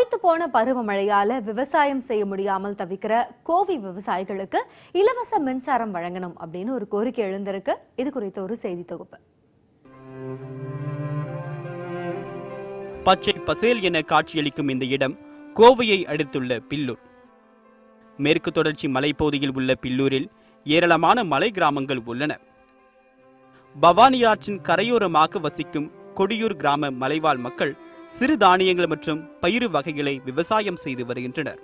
பொய்த்து போன பருவமழையால விவசாயம் செய்ய முடியாமல் தவிக்கிற கோவை விவசாயிகளுக்கு இலவச மின்சாரம் வழங்கணும் அப்படின்னு ஒரு கோரிக்கை எழுந்திருக்கு. இது குறித்த ஒரு செய்தி தொகுப்பு. பச்சை பசேல் என காட்சியளிக்கும் இந்த இடம் கோவையை அடுத்துள்ள பில்லூர். மேற்கு தொடர்ச்சி மலைப்பகுதியில் உள்ள பில்லூரில் ஏராளமான மலை கிராமங்கள் உள்ளன. பவானி ஆற்றின் கரையோரமாக வசிக்கும் கொடியூர் கிராம மலைவாழ் மக்கள் சிறு தானியங்கள் மற்றும் பயிறு வகைகளை விவசாயம் செய்து வருகின்றனர்.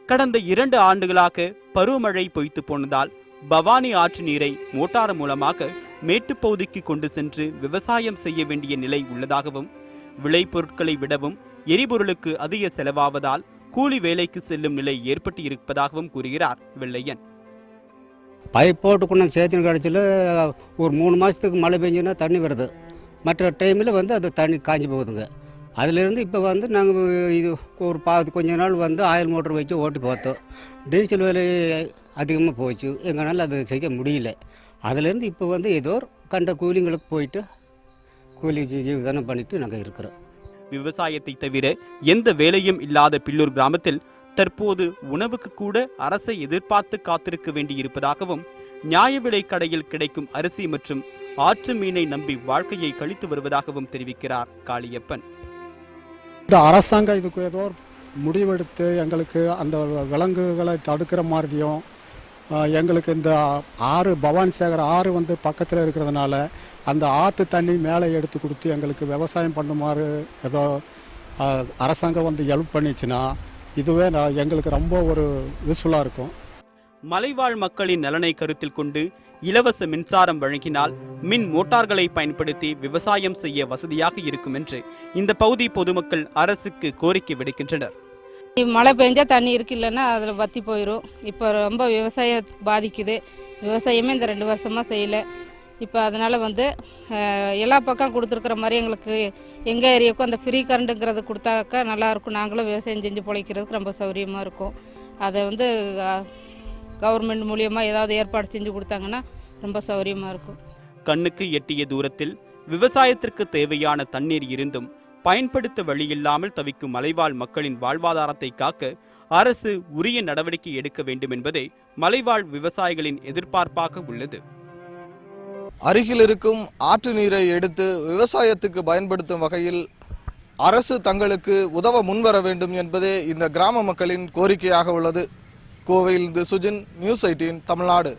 கடந்த 2 ஆண்டுகளாக பருவமழை பொய்த்து போனதால் பவானி ஆற்று நீரை மோட்டார் மூலமாக மேட்டுப்பகுதிக்கு கொண்டு சென்று விவசாயம் செய்ய வேண்டிய நிலை உள்ளதாகவும், விளைபொருட்களை விடவும் எரிபொருளுக்கு அதிக செலவாவதால் கூலி வேலைக்கு செல்லும் நிலை ஏற்பட்டு இருப்பதாகவும் கூறுகிறார் வெள்ளையன். பைப் போட்டு கொண்டு சேத்தின கடைசியில் ஒரு 3 மாதத்துக்கு மழை பெஞ்சுன்னா தண்ணி வருது. மற்ற டைமில் அது தண்ணி காஞ்சி போகுதுங்க. அதிலேருந்து இப்போ நாங்கள் இது ஒரு கொஞ்ச நாள் ஆயில் மோட்டர் வச்சு ஓட்டி பார்த்தோம். டீசல் விலை அதிகமாக போச்சு, எங்களால் அது செய்ய முடியல. அதிலேருந்து இப்போ ஏதோ கண்ட கூலிங்களுக்கு போயிட்டு கூலி ஜீவிதானம் பண்ணிட்டு நாங்கள் இருக்கிறோம். விவசாயத்தை தவிர எந்த வேலையும் இல்லாத பில்லூர் கிராமத்தில் தற்போது உணவுக்கு கூட அரசை எதிர்பார்த்து காத்திருக்க வேண்டியிருப்பதாகவும், நியாய விலை கடையில் கிடைக்கும் அரிசி மற்றும் ஆற்று மீனை நம்பி வாழ்க்கையை கழித்து வருவதாகவும் தெரிவிக்கிறார் காளியப்பன். இந்த அரசாங்கம் இதுக்கு ஏதோ முடிவெடுத்து எங்களுக்கு அந்த விலங்குகளை தடுக்கிற மாதிரியும், எங்களுக்கு இந்த ஆறு பவானி சேகர் ஆறு பக்கத்தில் இருக்கிறதுனால அந்த ஆற்று தண்ணி மேலே எடுத்து கொடுத்து எங்களுக்கு விவசாயம் பண்ணுமாறு ஏதோ அரசாங்கம் ஹெல்ப் பண்ணிச்சுன்னா இதுவே எங்களுக்கு ரொம்ப ஒரு யூஸ்ஃபுல்லாக இருக்கும். மலைவாழ் மக்களின் நலனை கருத்தில் கொண்டு இலவச மின்சாரம் வழங்கினால் மின் மோட்டார்களை பயன்படுத்தி விவசாயம் செய்ய வசதியாக இருக்கும் என்று இந்த பகுதி பொதுமக்கள் அரசுக்கு கோரிக்கை விடுக்கின்றனர். மழை பெஞ்சா தண்ணி இருக்கு, இல்லைன்னா அதில் வத்தி போயிடும். இப்போ ரொம்ப விவசாயம் பாதிக்குது. விவசாயமே இந்த 2 வருஷமா செய்யலை. இப்போ அதனால் எல்லா பக்கம் கொடுத்துருக்குற மாதிரி எங்களுக்கு எங்கள் ஏரியாவுக்கும் அந்த ஃப்ரீ கரண்ட்டுங்கிறது கொடுத்தாக்கா நல்லாயிருக்கும். நாங்களும் விவசாயம் செஞ்சு பிழைக்கிறதுக்கு ரொம்ப சௌகரியமாக இருக்கும். அதை கவர்மெண்ட் மூலியமாக ஏதாவது ஏற்பாடு செஞ்சு கொடுத்தாங்கன்னா ரொம்ப சௌகரியமாக இருக்கும். கண்ணுக்கு எட்டிய தூரத்தில் விவசாயத்திற்கு தேவையான தண்ணீர் இருந்தும் பயன்படுத்த வழியில்லாமல் தவிக்கும் மலைவாழ் மக்களின் வாழ்வாதாரத்தை காக்க அரசு உரிய நடவடிக்கை எடுக்க வேண்டும் என்பதே மலைவாழ் விவசாயிகளின் எதிர்பார்ப்பாக உள்ளது. அருகில் இருக்கும் ஆற்று நீரை எடுத்து விவசாயத்துக்கு பயன்படுத்தும் வகையில் அரசு தங்களுக்கு உதவ முன்வர வேண்டும் என்பதே இந்த கிராம மக்களின் கோரிக்கையாக உள்ளது. கோவையிலிருந்து சுஜின், நியூஸ் 18 தமிழ்நாடு.